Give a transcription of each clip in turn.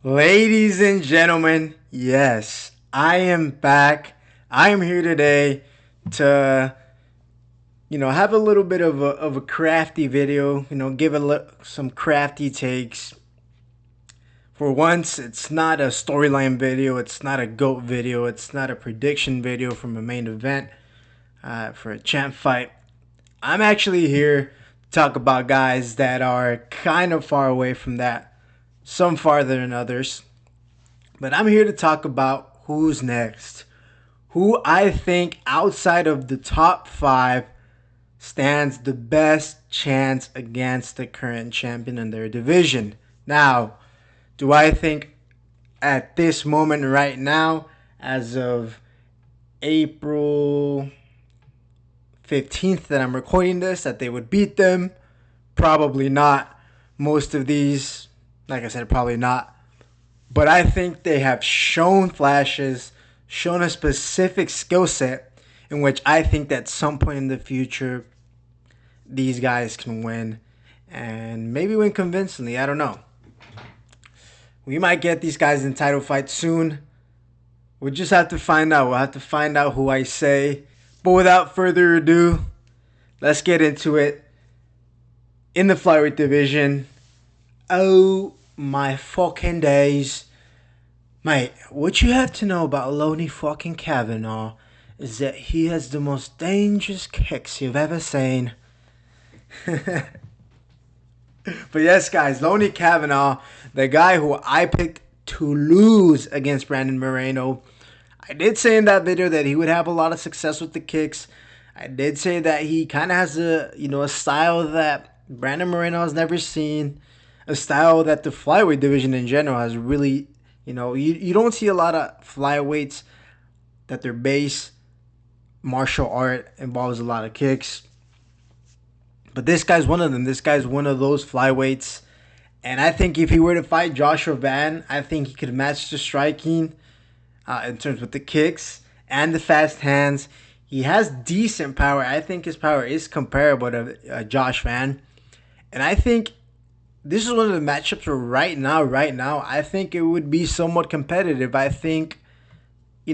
Ladies and gentlemen, yes, I am back. I am here today to, have a little bit of a crafty video, give some crafty takes. For once, it's not a storyline video, it's not a GOAT video, it's not a prediction video from a main event for a champ fight. I'm actually here to talk about guys that are kind of far away from that, some farther than others. But I'm here to talk about who's next. Who I think outside of the top five stands the best chance against the current champion in their division. Now, do I think at this moment right now, as of April 15th that I'm recording this, that they would beat them? Probably not. Most of these, like I said, probably not. But I think they have shown flashes, shown a specific skill set in which I think that at some point in the future, these guys can win. And maybe win convincingly. I don't know. We might get these guys in title fights soon. We'll just have to find out. We'll have to find out who I say. But without further ado, let's get into it. In the flyweight division, oh my fucking days. Mate, what you have to know about Loney fucking Kavanaugh is that he has the most dangerous kicks you've ever seen. But yes, guys, Loney Kavanaugh, the guy who I picked to lose against Brandon Moreno. I did say in that video that he would have a lot of success with the kicks. I did say that he kind of has a style that Brandon Moreno has never seen, a style that the flyweight division in general has really, you don't see a lot of flyweights that their base martial art involves a lot of kicks. But this guy's one of them. This guy's one of those flyweights. And I think if he were to fight Joshua Van, I think he could match the striking in terms with the kicks and the fast hands. He has decent power. I think his power is comparable to Josh Van. And I think this is one of the matchups where right now, I think it would be somewhat competitive. I think,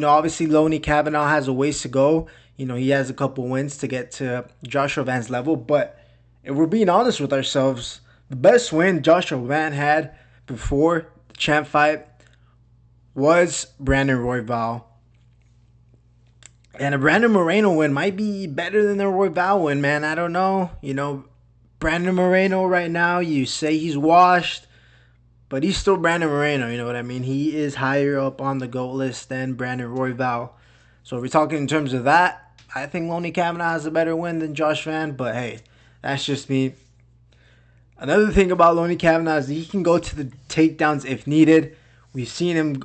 obviously Loney Kavanaugh has a ways to go. He has a couple wins to get to Joshua Van's level. But if we're being honest with ourselves, the best win Joshua Van had before the champ fight was Brandon Royval. And a Brandon Moreno win might be better than the Royval win, man. I don't know. Brandon Moreno right now, you say he's washed, but he's still Brandon Moreno, you know what I mean? He is higher up on the GOAT list than Brandon Royval. So if we're talking in terms of that, I think Loney Kavanaugh has a better win than Josh Van, but hey, that's just me. Another thing about Loney Kavanaugh is he can go to the takedowns if needed. We've seen him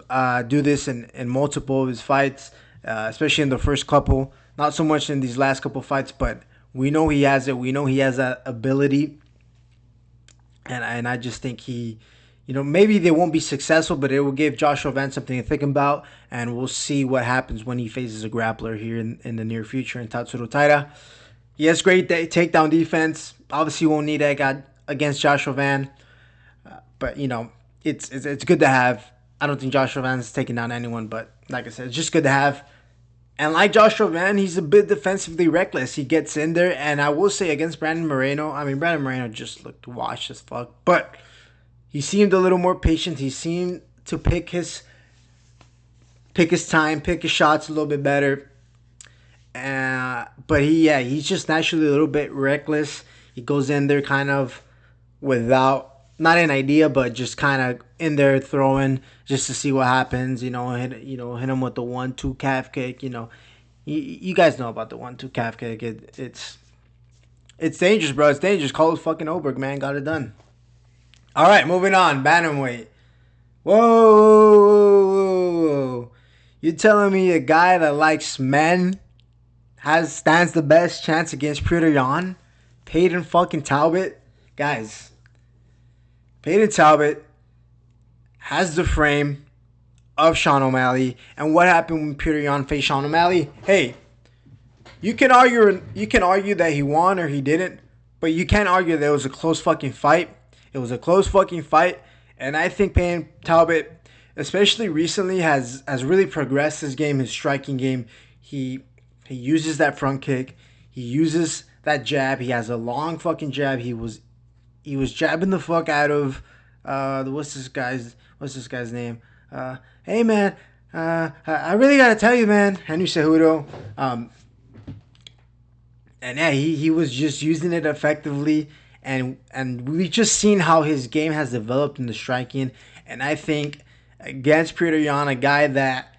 do this in multiple of his fights, especially in the first couple. Not so much in these last couple fights, but we know he has it. We know he has that ability. And I just think he, maybe they won't be successful, but it will give Joshua Van something to think about. And we'll see what happens when he faces a grappler here in the near future in Tatsuro Taira. He has great takedown defense. Obviously, won't need that guy against Joshua Van. But, it's good to have. I don't think Joshua Van's taking down anyone, but like I said, it's just good to have. And like Joshua Van, he's a bit defensively reckless. He gets in there, and I will say against Brandon Moreno, Brandon Moreno just looked washed as fuck. But he seemed a little more patient. He seemed to pick his time, pick his shots a little bit better. But he's just naturally a little bit reckless. He goes in there kind of without, not an idea, but just kind of in there throwing just to see what happens. Hit him with the 1-2 calf kick. You guys know about the 1-2 calf kick. It's dangerous, bro. It's dangerous. Cole fucking Oberg, man, got it done. All right, moving on. Bantamweight. Whoa. You telling me a guy that likes men stands the best chance against Peter Yan? Peyton fucking Talbot? Guys, Peyton Talbot has the frame of Sean O'Malley. And what happened when Peter Yan faced Sean O'Malley? Hey, you can argue that he won or he didn't, but you can't argue that it was a close fucking fight. It was a close fucking fight, And I think Payne Talbot, especially recently, has really progressed his game, his striking game. He uses that front kick. He uses that jab. He has a long fucking jab. He was jabbing the fuck out of what's this guy's name? Hey man, I really gotta tell you, man, Henry Cejudo. And yeah, he was just using it effectively, and we've just seen how his game has developed in the striking. And I think against Petr Yan, a guy that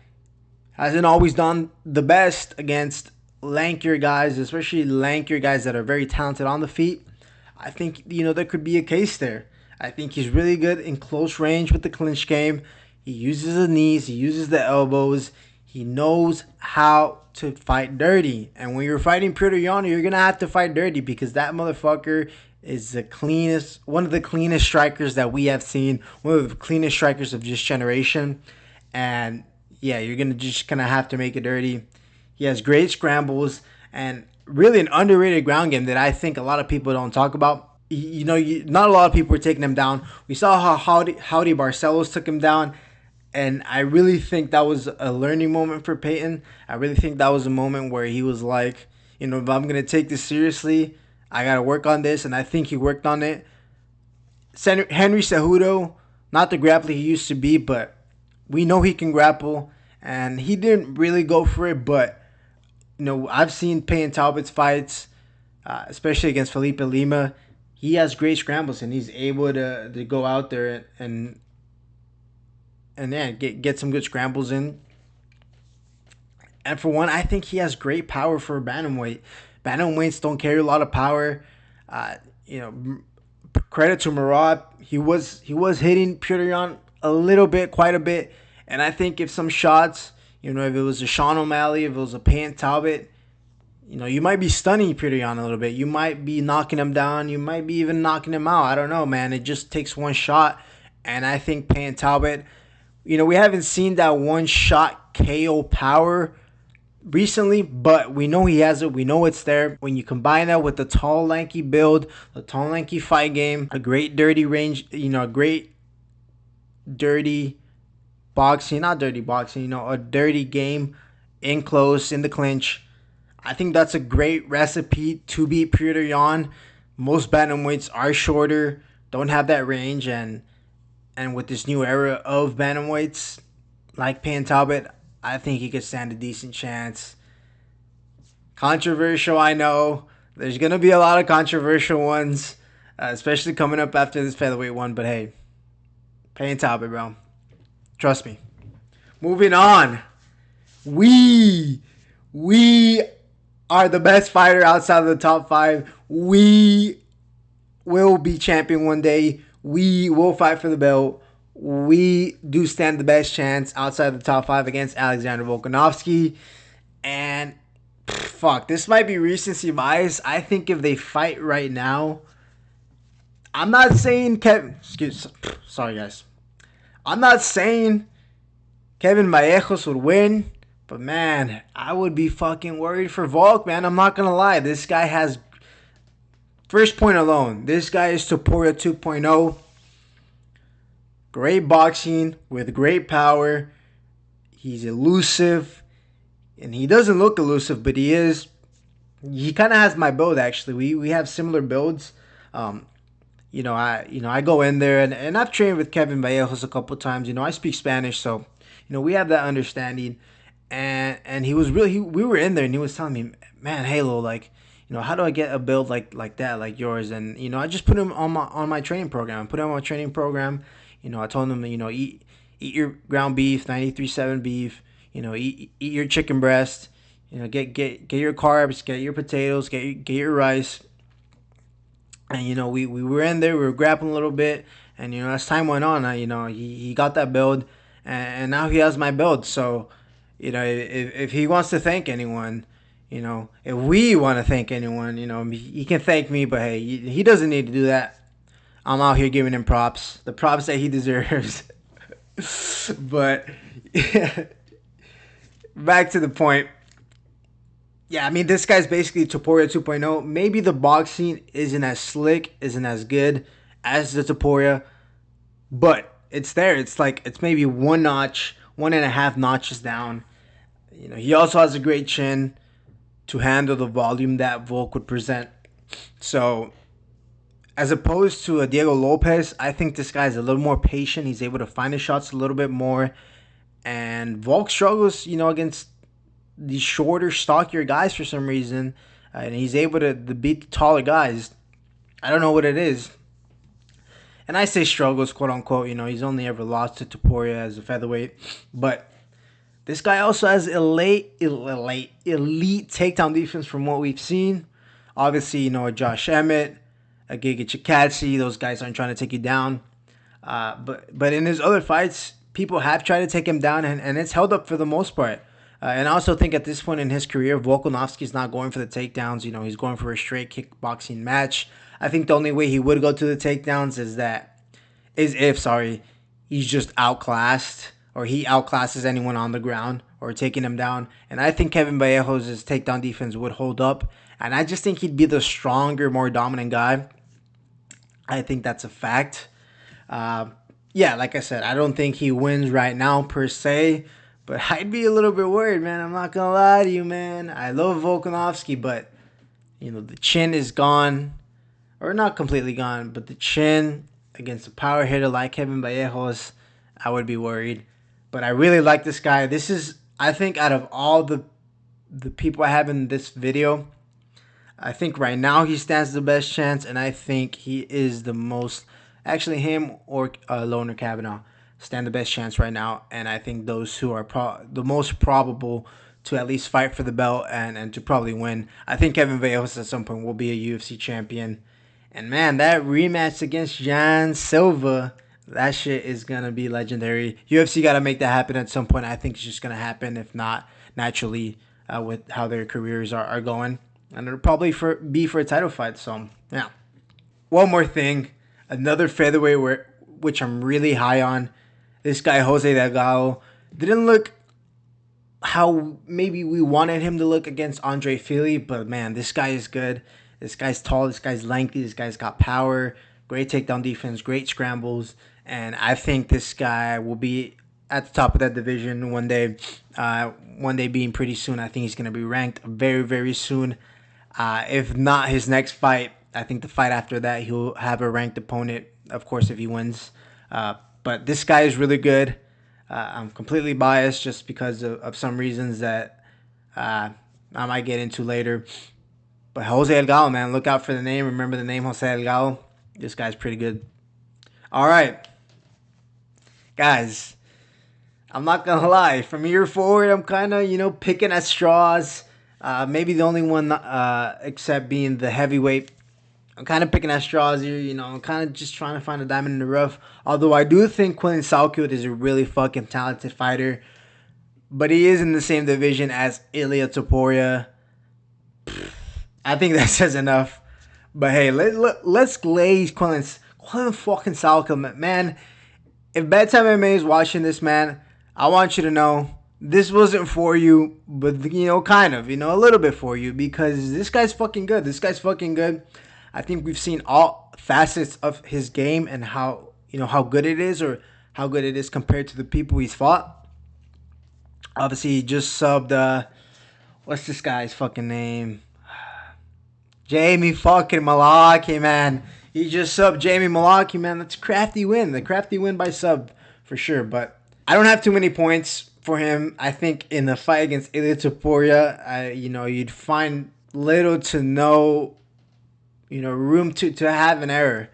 hasn't always done the best against lankier guys, especially lankier guys that are very talented on the feet, I think there could be a case there. I think he's really good in close range with the clinch game. He uses the knees, he uses the elbows. He knows how to fight dirty. And when you're fighting Petr Yan, you're gonna have to fight dirty because that motherfucker is one of the cleanest strikers that we have seen, one of the cleanest strikers of this generation. And yeah, you're just gonna have to make it dirty. He has great scrambles and really an underrated ground game that I think a lot of people don't talk about. Not a lot of people were taking him down. We saw how Howdy Barcelos took him down, and I really think that was a learning moment for Payton. I really think that was a moment where he was like, if I'm going to take this seriously, I got to work on this, and I think he worked on it. Henry Cejudo, not the grappler he used to be, but we know he can grapple, and he didn't really go for it, but I've seen Payton Talbot's fights, especially against Felipe Lima. He has great scrambles, and he's able to go out there and get some good scrambles in. And for one, I think he has great power for a bantamweight. Bantamweights don't carry a lot of power. Credit to Murad. He was hitting Petr Yan a little bit, quite a bit. And I think if some shots, if it was a Sean O'Malley, if it was a Payton Talbot, you might be stunning Petr Yan a little bit. You might be knocking him down. You might be even knocking him out. I don't know, man. It just takes one shot. And I think Payton Talbot, we haven't seen that one-shot KO power recently, but we know he has it. We know it's there. When you combine that with the tall, lanky build, the tall, lanky fight game, a great dirty range, a great dirty boxing, not dirty boxing, a dirty game in close, in the clinch. I think that's a great recipe to beat Petr Yan. Most bantamweights are shorter, don't have that range, and with this new era of bantamweights like Payton Talbot, I think he could stand a decent chance. Controversial, I know. There's going to be a lot of controversial ones, especially coming up after this featherweight one, but hey, Payton Talbot, bro. Trust me. Moving on. We are the best fighter outside of the top 5. We will be champion one day. We will fight for the belt. We do stand the best chance outside the top 5 against Alexander Volkanovski. And fuck, this might be recency bias. I think if they fight right now, I'm not saying sorry guys. I'm not saying Kevin Vallejos would win. But man, I would be fucking worried for Volk, man. I'm not going to lie. This guy has... First point alone. This guy is Topuria 2.0. Great boxing with great power. He's elusive. And he doesn't look elusive, but he is. He kind of has my build, actually. We have similar builds. I go in there, and I've trained with Kevin Vallejos a couple times. I speak Spanish, so, we have that understanding. And he was really, we were in there, and he was telling me, man, Halo, how do I get a build like that, like yours? And I just put him on my training program. I told him, eat your ground beef, 93.7 beef. Eat your chicken breast. Get your carbs, get your potatoes, get your rice. And we were in there, we were grappling a little bit, and as time went on, he got that build, and now he has my build. So. If he wants to thank anyone, if we want to thank anyone, he can thank me, but hey, he doesn't need to do that. I'm out here giving him props, the props that he deserves. But, yeah, back to the point. Yeah, I mean, this guy's basically Topuria 2.0. Maybe the boxing isn't as slick, isn't as good as the Topuria, but it's there. It's like it's maybe one notch, 1.5 notches down. He also has a great chin to handle the volume that Volk would present. So, as opposed to a Diego Lopez, I think this guy is a little more patient. He's able to find his shots a little bit more. And Volk struggles, against these shorter, stockier guys for some reason. And he's able to beat the taller guys. I don't know what it is. And I say struggles, quote unquote. He's only ever lost to Topuria as a featherweight. But this guy also has elite takedown defense from what we've seen. Obviously, a Josh Emmett, a Giga Chikadze, those guys aren't trying to take you down. But in his other fights, people have tried to take him down, and it's held up for the most part. And I also think at this point in his career, Volkanovski's not going for the takedowns. He's going for a straight kickboxing match. I think the only way he would go to the takedowns is if he's just outclassed, or he outclasses anyone on the ground or taking him down. And I think Kevin Vallejos' takedown defense would hold up. And I just think he'd be the stronger, more dominant guy. I think that's a fact. Like I said, I don't think he wins right now per se. But I'd be a little bit worried, man. I'm not going to lie to you, man. I love Volkanovski, but, the chin is gone. Or not completely gone, but the chin against a power hitter like Kevin Vallejos, I would be worried. But I really like this guy. This is, I think, out of all the people I have in this video, I think right now he stands the best chance, and I think he is the most, actually him or Loner Kavanaugh stand the best chance right now. And I think those who are the most probable to at least fight for the belt and to probably win. I think Kevin Vallejos at some point will be a UFC champion. And man, that rematch against Jan Silva, that shit is going to be legendary. UFC got to make that happen at some point. I think it's just going to happen, if not naturally, with how their careers are going. And it'll probably be for a title fight. So, yeah. One more thing. Another featherweight which I'm really high on. This guy, Jose Delgado, didn't look how maybe we wanted him to look against Andre Fili. But, man, this guy is good. This guy's tall, this guy's lengthy, this guy's got power, great takedown defense, great scrambles, and I think this guy will be at the top of that division one day. One day being pretty soon, I think he's going to be ranked very, very soon. If not his next fight, I think the fight after that, he'll have a ranked opponent, of course, if he wins. But this guy is really good. I'm completely biased just because of some reasons that I might get into later. But Jose Delgado, man, look out for the name. Remember the name Jose Delgado. This guy's pretty good. All right. Guys, I'm not going to lie. From here forward, I'm kind of, picking at straws. Maybe the only one except being the heavyweight. I'm kind of picking at straws here. I'm kind of just trying to find a diamond in the rough. Although I do think Quinton Salkut is a really fucking talented fighter. But he is in the same division as Ilia Topuria. I think that says enough. But hey, let's glaze Quinton fucking Salkut, man. If Bedtime MMA is watching this, man, I want you to know this wasn't for you, but kind of, a little bit for you, because this guy's fucking good. This guy's fucking good. I think we've seen all facets of his game and how good it is, or how good it is compared to the people he's fought. Obviously, he just subbed. What's this guy's fucking name? Jamie fucking Malaki, man. He just subbed Jamie Malaki, man. That's a crafty win. The crafty win by sub, for sure. But I don't have too many points for him. I think in the fight against Ilia Topuria, you'd find little to no, room to have an error.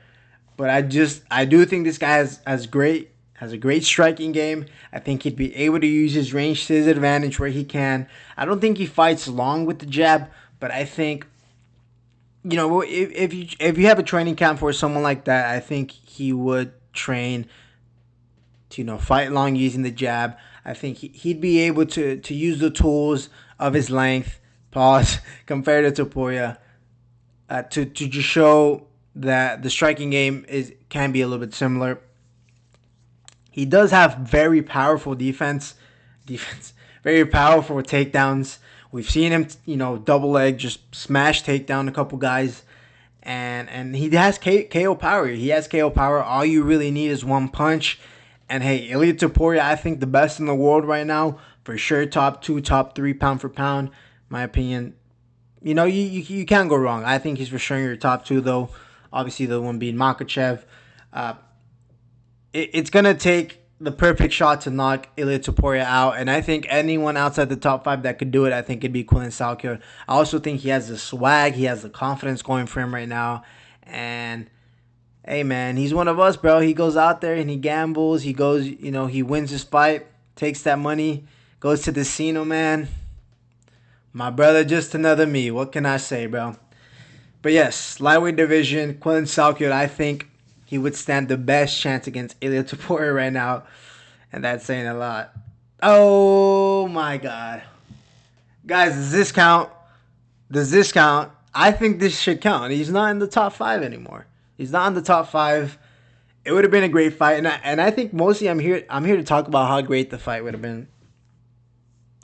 But I do think this guy has a great striking game. I think he'd be able to use his range to his advantage where he can. I don't think he fights long with the jab, but I think, if you have a training camp for someone like that, I think he would train to, fight long using the jab. I think he'd be able to use the tools of his length, compared to Topuria, to just show that the striking game can be a little bit similar. He does have very powerful defense, very powerful takedowns. We've seen him, double leg, just smash takedown a couple guys. And he has KO power. He has KO power. All you really need is one punch. And hey, Ilia Topuria, I think the best in the world right now. For sure, top 2, top 3 pound for pound. My opinion. You can't go wrong. I think he's for sure in your top 2, though. Obviously, the one being Makhachev. Uh, it's going to take the perfect shot to knock Ilia Topuria out. And I think anyone outside the top 5 that could do it, I think it'd be Quillen Salkio. I also think he has the swag. He has the confidence going for him right now. And hey, man, he's one of us, bro. He goes out there and he gambles. He goes, he wins his fight, takes that money, goes to the casino, man. My brother, just another me. What can I say, bro? But yes, lightweight division, Quillen Salkio, I think he would stand the best chance against Ilia Topuria right now. And that's saying a lot. Oh, my God. Guys, does this count? Does this count? I think this should count. He's not in the top 5 anymore. He's not in the top 5. It would have been a great fight, and I think mostly I'm here to talk about how great the fight would have been.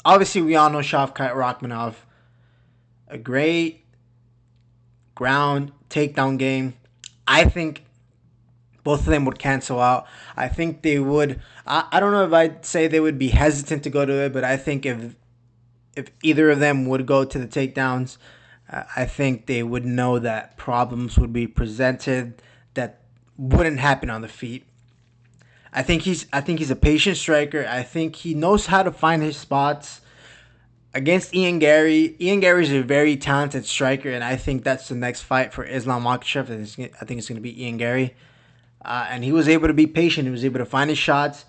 Obviously, we all know Shavkat Rakhmonov, a great ground takedown game. I think both of them would cancel out. I think they would. I don't know if I'd say they would be hesitant to go to it, but I think if either of them would go to the takedowns, I think they would know that problems would be presented that wouldn't happen on the feet. I think he's a patient striker. I think he knows how to find his spots. Against Ian Gary, Ian Gary is a very talented striker, and I think that's the next fight for Islam Makhachev. I think it's going to be Ian Gary. And he was able to be patient. He was able to find his shots.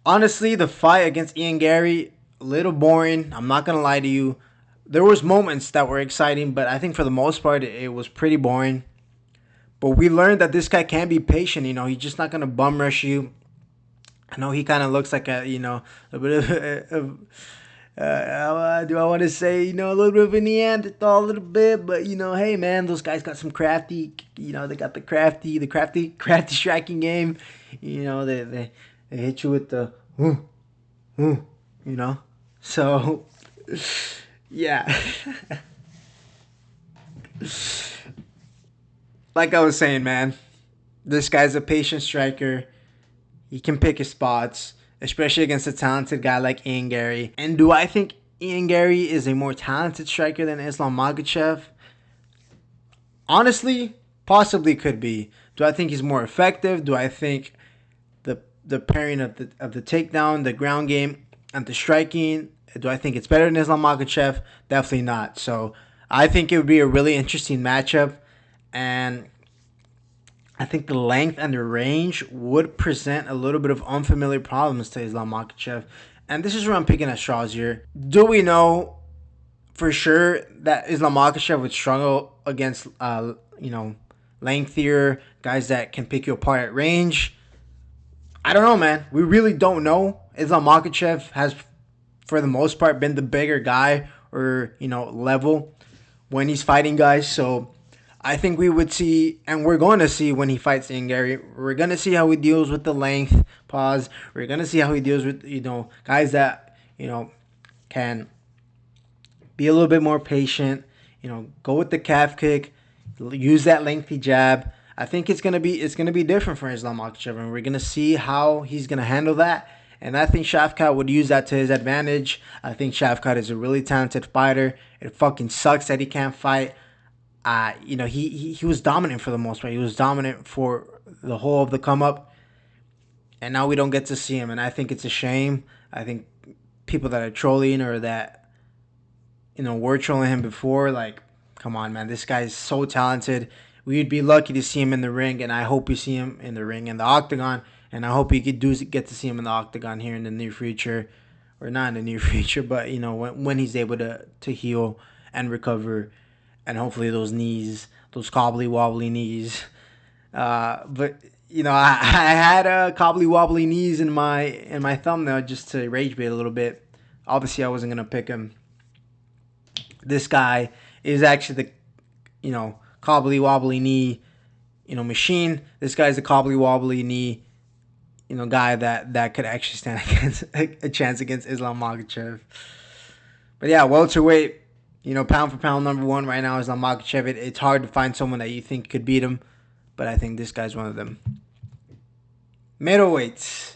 Honestly, the fight against Ian Gary, a little boring. I'm not going to lie to you. There was moments that were exciting, but I think for the most part, it was pretty boring. But we learned that this guy can be patient. He's just not going to bum rush you. I know he kind of looks like a bit of do I want to say, a little bit of a Neanderthal, a little bit, but, hey, man, those guys got some crafty, they got the crafty striking game. They hit you with the, so, yeah. Like I was saying, man, this guy's a patient striker. He can pick his spots, especially against a talented guy like Ian Gary. And do I think Ian Gary is a more talented striker than Islam Makhachev? Honestly, possibly could be. Do I think he's more effective? Do I think the pairing of the takedown, the ground game, and the striking, do I think it's better than Islam Makhachev? Definitely not. So I think it would be a really interesting matchup. And I think the length and the range would present a little bit of unfamiliar problems to Islam Makhachev. And this is where I'm picking at straws here. Do we know for sure that Islam Makhachev would struggle against, lengthier guys that can pick you apart at range? I don't know, man. We really don't know. Islam Makhachev has, for the most part, been the bigger guy or, level when he's fighting guys. So I think we would see, and we're going to see when he fights Ian Gary, we're going to see how he deals with the length pause. We're going to see how he deals with, guys that, can be a little bit more patient, go with the calf kick, use that lengthy jab. I think it's going to be different for Islam Makhachev, and we're going to see how he's going to handle that. And I think Shavkat would use that to his advantage. I think Shavkat is a really talented fighter. It fucking sucks that he can't fight. He was dominant for the most part. He was dominant for the whole of the come up. And now we don't get to see him. And I think it's a shame. I think people that are trolling or that, were trolling him before, like, come on, man. This guy is so talented. We'd be lucky to see him in the ring. And I hope we see him in the ring, in the octagon. And I hope we get to see him in the octagon here in the near future. Or not in the near future, but, when he's able to heal and recover. And hopefully those knees, those cobbly-wobbly knees. But, I had cobbly-wobbly knees in my thumbnail just to rage bait a little bit. Obviously, I wasn't going to pick him. This guy is actually the, cobbly-wobbly knee, machine. This guy's a cobbly-wobbly knee, guy that could actually stand against a chance against Islam Makhachev. But yeah, welterweight. Pound for pound, number one right now is Islam Makhachev. It's hard to find someone that you think could beat him, but I think this guy's one of them. Middleweights.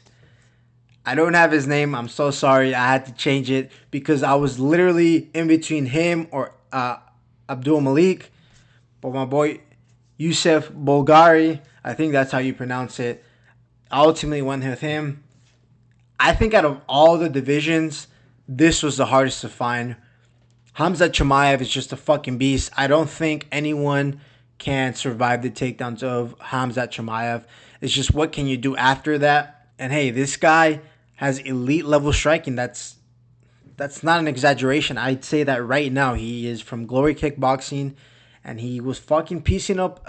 I don't have his name. I'm so sorry. I had to change it because I was literally in between him or Abdul Malik. But my boy Yusuf Bulgari, I think that's how you pronounce it, I ultimately went with him. I think out of all the divisions, this was the hardest to find. Khamzat Chimaev is just a fucking beast. I don't think anyone can survive the takedowns of Khamzat Chimaev. It's just what can you do after that? And hey, this guy has elite level striking. That's not an exaggeration. I'd say that right now. He is from Glory Kickboxing, and he was fucking piecing up,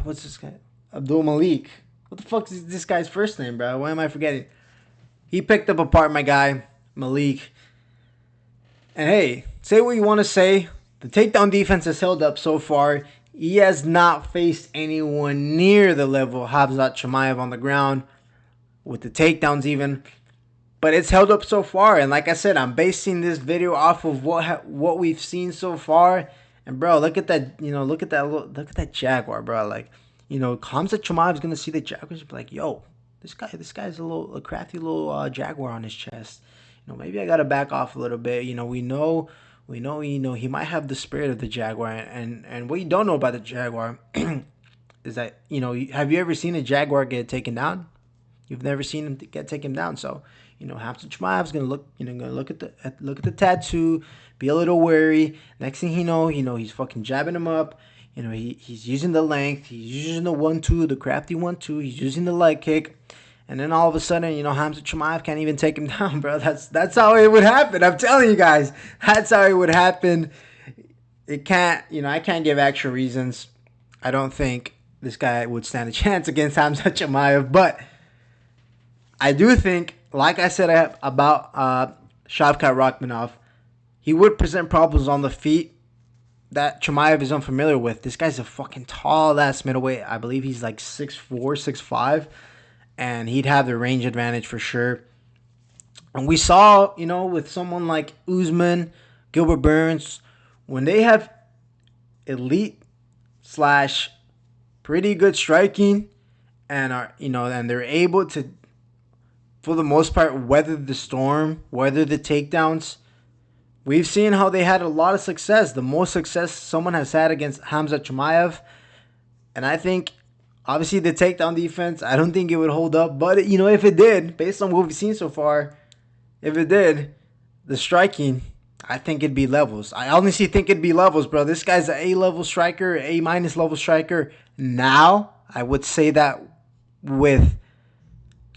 what's this guy? Abdul Malik. What the fuck is this guy's first name, bro? Why am I forgetting? He picked up apart my guy, Malik. And hey, say what you want to say. The takedown defense has held up so far. He has not faced anyone near the level of Khamzat Chimaev on the ground, with the takedowns even. But it's held up so far. And like I said, I'm basing this video off of what we've seen so far. And bro, look at that, look at that Jaguar, bro. Like, Khamzat Chimaev's gonna see the Jaguars and be like, yo, this guy's a crafty little Jaguar on his chest. Maybe I gotta back off a little bit. We know, he might have the spirit of the Jaguar. And what you don't know about the Jaguar is that, have you ever seen a Jaguar get taken down? You've never seen him get taken down. So, Khamzat Chimaev's gonna look at the tattoo, be a little wary. Next thing he's fucking jabbing him up. He's using the length, he's using the 1-2, the crafty 1-2, he's using the leg kick. And then all of a sudden, Khamzat Chimaev can't even take him down, bro. That's how it would happen. I'm telling you guys, that's how it would happen. It can't, I can't give extra reasons. I don't think this guy would stand a chance against Khamzat Chimaev, but I do think, like I said about Shavkat Rakhmonov, he would present problems on the feet that Chimaev is unfamiliar with. This guy's a fucking tall-ass middleweight. I believe he's like 6'4", 6'5", and he'd have the range advantage for sure. And we saw, with someone like Usman, Gilbert Burns, when they have elite / pretty good striking and are, and they're able to, for the most part, weather the storm, weather the takedowns. We've seen how they had a lot of success. The most success someone has had against Khamzat Chimaev. And I think, obviously, the takedown defense, I don't think it would hold up. But, if it did, based on what we've seen so far, if it did, the striking, I think it'd be levels. I honestly think it'd be levels, bro. This guy's an A-level striker, A- level striker. Now, I would say that with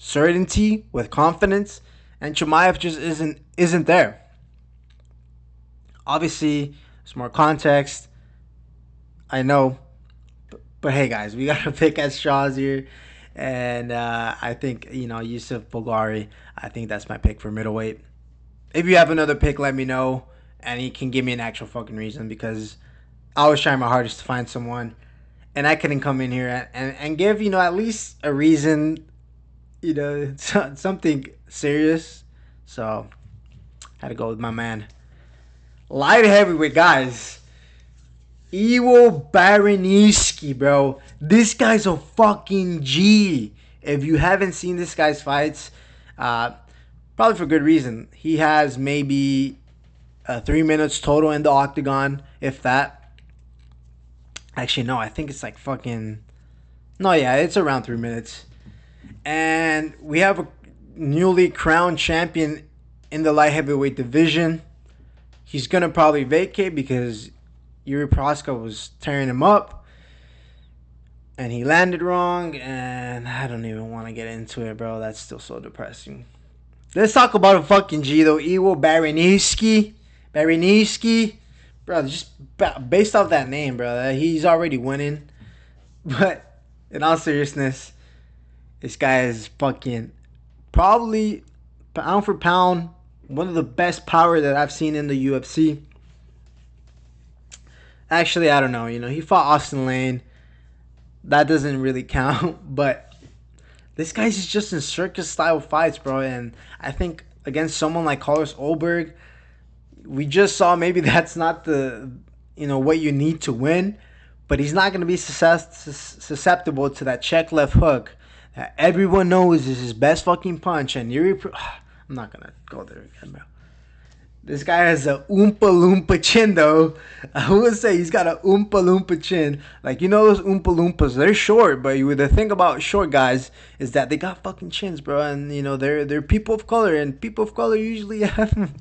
certainty, with confidence. And Chimaev just isn't there. Obviously, there's more context. I know. But hey, guys, we got to pick at straws here. And I think, Yusuf Bulgari, I think that's my pick for middleweight. If you have another pick, let me know. And you can give me an actual fucking reason, because I was trying my hardest to find someone. And I couldn't come in here and give, at least a reason, something serious. So, I had to go with my man. Light heavyweight, guys. Iwo Baranowski, bro. This guy's a fucking G. If you haven't seen this guy's fights, probably for good reason. He has maybe 3 minutes total in the octagon, if that. Actually, no, I think it's like fucking... No, yeah, it's around 3 minutes. And we have a newly crowned champion in the light heavyweight division. He's going to probably vacate because Yuri Proska was tearing him up. And he landed wrong. And I don't even want to get into it, bro. That's still so depressing. Let's talk about a fucking G, though. Iwo Baranowski. Bro, just based off that name, bro, he's already winning. But in all seriousness, this guy is fucking probably pound for pound one of the best power that I've seen in the UFC. Actually, I don't know. He fought Austin Lane. That doesn't really count. But this guy's just in circus-style fights, bro. And I think against someone like Carlos Ulberg, we just saw maybe that's not the, what you need to win. But he's not going to be susceptible to that check left hook Everyone knows is his best fucking punch, and I'm not gonna go there again, bro. This guy has a oompa loompa chin, though. I would say he's got a oompa loompa chin. Like, you know those oompa loompas, they're short, but the thing about short guys is that they got fucking chins, bro. And you know they're people of color, and people of color usually have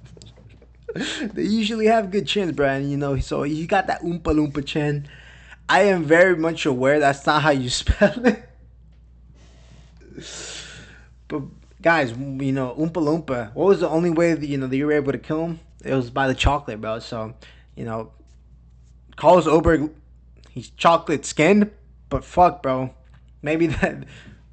they usually have good chins, bro. And you know, so he got that oompa loompa chin. I am very much aware that's not how you spell it. But guys, you know, Oompa Loompa, what was the only way that, that you were able to kill him? It was by the chocolate, bro. So, you know, Carlos Oberg, he's chocolate skinned, but fuck, bro. Maybe that's his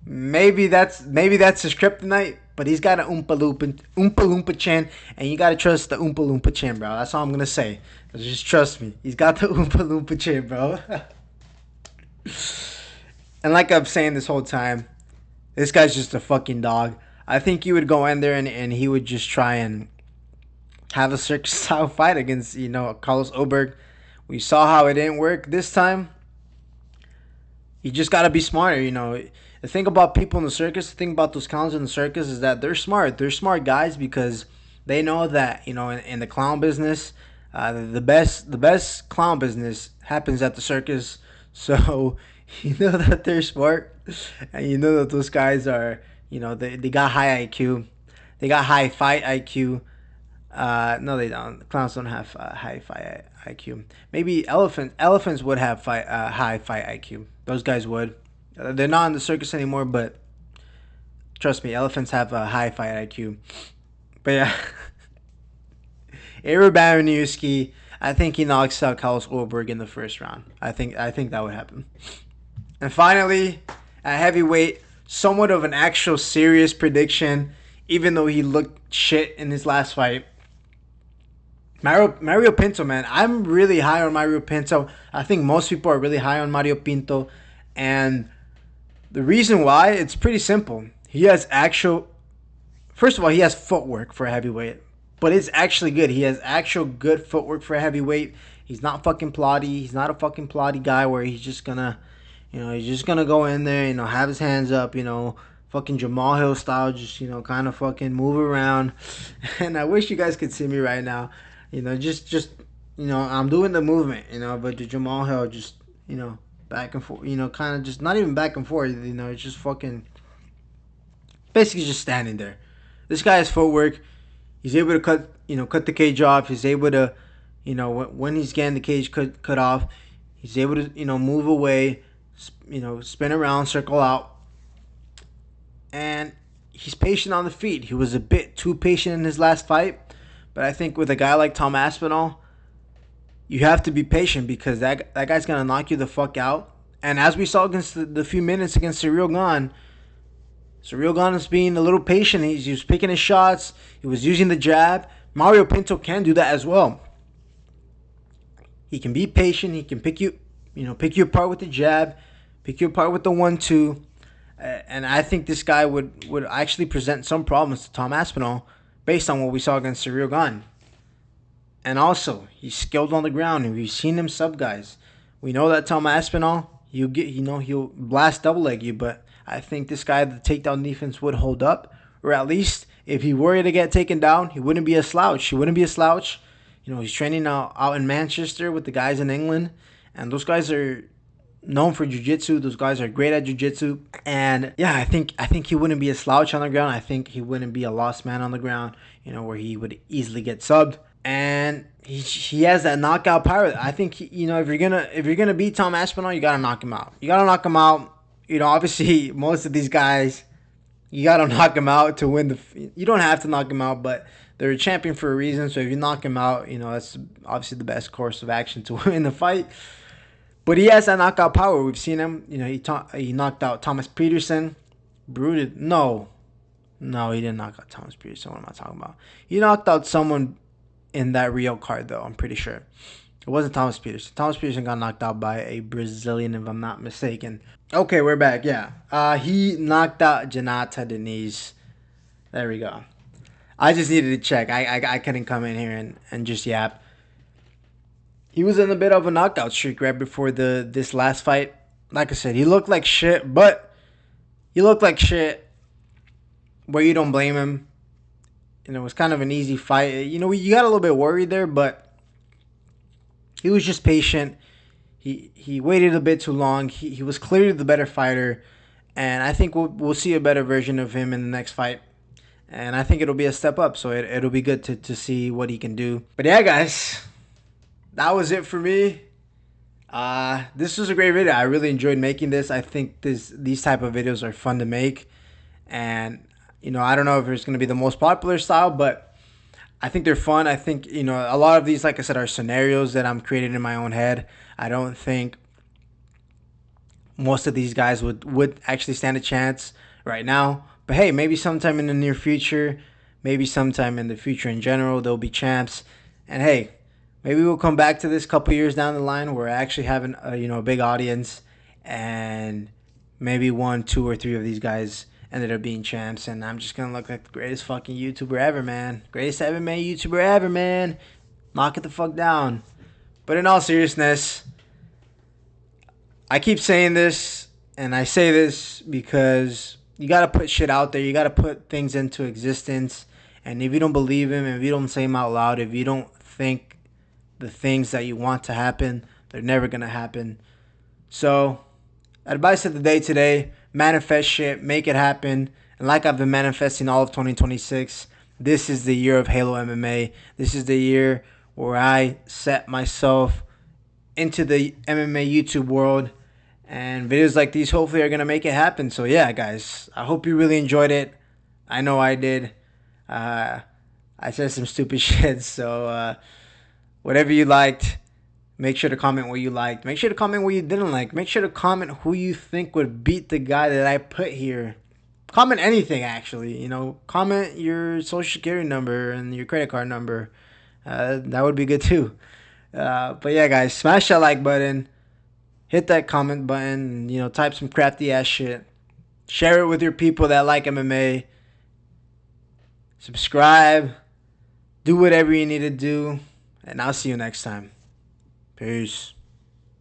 kryptonite. But he's got an Oompa Loompa chin, and you gotta trust the Oompa Loompa chin, bro. That's all I'm gonna say. Just trust me. He's got the Oompa Loompa chin, bro. And like I'm saying this whole time, this guy's just a fucking dog. I think he would go in there and he would just try and have a circus style fight against, Carlos Oberg. We saw how it didn't work this time. You just got to be smarter, The thing about people in the circus, the thing about those clowns in the circus is that they're smart. They're smart guys because they know that, in the clown business, the best clown business happens at the circus. So you know that they're smart, and you know that those guys are, they got high IQ, they got high fight IQ. No, they don't. Clowns don't have high fight IQ. Maybe elephants would have high fight IQ. Those guys would. They're not in the circus anymore, but trust me, elephants have a high fight IQ. But yeah, Aaron Baroniewski, I think he knocks out Carlos Ulberg in the first round. I think that would happen. And finally, at heavyweight, somewhat of an actual serious prediction, even though he looked shit in his last fight. Mario Pinto, man. I'm really high on Mario Pinto. I think most people are really high on Mario Pinto. And the reason why, it's pretty simple. First of all, he has footwork for a heavyweight. But it's actually good. He has actual good footwork for a heavyweight. He's not fucking plotty. He's not a fucking plotty guy where he's just gonna, go in there, have his hands up, fucking Jamal Hill style, just, kind of fucking move around. And I wish you guys could see me right now. Just I'm doing the movement, but the Jamal Hill just, back and forth, kind of just not even back and forth, it's just fucking basically just standing there. This guy has footwork. He's able to cut the cage off. He's able to, when he's getting the cage cut off, he's able to, move away, spin around, circle out. And he's patient on the feet. He was a bit too patient in his last fight. But I think with a guy like Tom Aspinall, you have to be patient because that guy's going to knock you the fuck out. And as we saw against the few minutes against Ciryl Gane is being a little patient. He was picking his shots. He was using the jab. Mario Pinto can do that as well. He can be patient. He can pick you apart with the jab, pick you apart with the 1-2. And I think this guy would actually present some problems to Tom Aspinall based on what we saw against Ciryl Gane. And also, he's skilled on the ground, and we've seen him sub guys. We know that Tom Aspinall, he'll blast double leg you, but I think this guy, the takedown defense would hold up, or at least if he were to get taken down, he wouldn't be a slouch. He's training out in Manchester with the guys in England, and those guys are known for jiu-jitsu. Those guys are great at jiu-jitsu, and yeah, I think he wouldn't be a slouch on the ground. I think he wouldn't be a lost man on the ground, where he would easily get subbed. And he has that knockout power. I think if you're gonna beat Tom Aspinall, you gotta knock him out. Obviously, most of these guys, you got to knock him out to win you don't have to knock him out, but they're a champion for a reason. So if you knock him out, that's obviously the best course of action to win the fight. But he has that knockout power. We've seen him. He knocked out Thomas Peterson. No, he didn't knock out Thomas Peterson. What am I talking about? He knocked out someone in that Rio card, though, I'm pretty sure. It wasn't Thomas Peterson. Thomas Peterson got knocked out by a Brazilian, if I'm not mistaken. Okay, we're back, yeah. He knocked out Janata Deniz. There we go. I just needed to check. I couldn't come in here and just yap. He was in a bit of a knockout streak right before this last fight. Like I said, he looked like shit, but He looked like shit, but you don't blame him. It was kind of an easy fight. You got a little bit worried there, but he was just patient. He waited a bit too long. He was clearly the better fighter, and I think we'll see a better version of him in the next fight. And I think it'll be a step up, so it'll be good to see what he can do. But yeah, guys, that was it for me. This was a great video. I really enjoyed making this. I think these type of videos are fun to make, and I don't know if it's going to be the most popular style, but I think they're fun. I think a lot of these, like I said, are scenarios that I'm creating in my own head. I don't think most of these guys would actually stand a chance right now. But hey, maybe sometime in the near future, maybe sometime in the future in general, they'll be champs. And hey, maybe we'll come back to this couple years down the line where we're actually having a big audience, and maybe 1, 2, or 3 of these guys ended up being champs, and I'm just gonna look like the greatest fucking YouTuber ever, man. Greatest MMA YouTuber ever, man. Knock it the fuck down. But in all seriousness, I keep saying this, and I say this because you gotta put shit out there. You gotta put things into existence. And if you don't believe him, if you don't say them out loud, if you don't think the things that you want to happen, they're never gonna happen. So, advice of the day today: manifest shit, make it happen. And like I've been manifesting all of 2026, this is the year of Halo MMA. This is the year where I set myself into the MMA YouTube world, and videos like these hopefully are gonna make it happen. So yeah, guys, I hope you really enjoyed it. I know I did. I said some stupid shit, so whatever you liked, make sure to comment what you liked. Make sure to comment what you didn't like. Make sure to comment who you think would beat the guy that I put here. Comment anything, actually. Comment your social security number and your credit card number. That would be good too. But yeah, guys, smash that like button. Hit that comment button. Type some crafty ass shit. Share it with your people that like MMA. Subscribe. Do whatever you need to do. And I'll see you next time. Peace.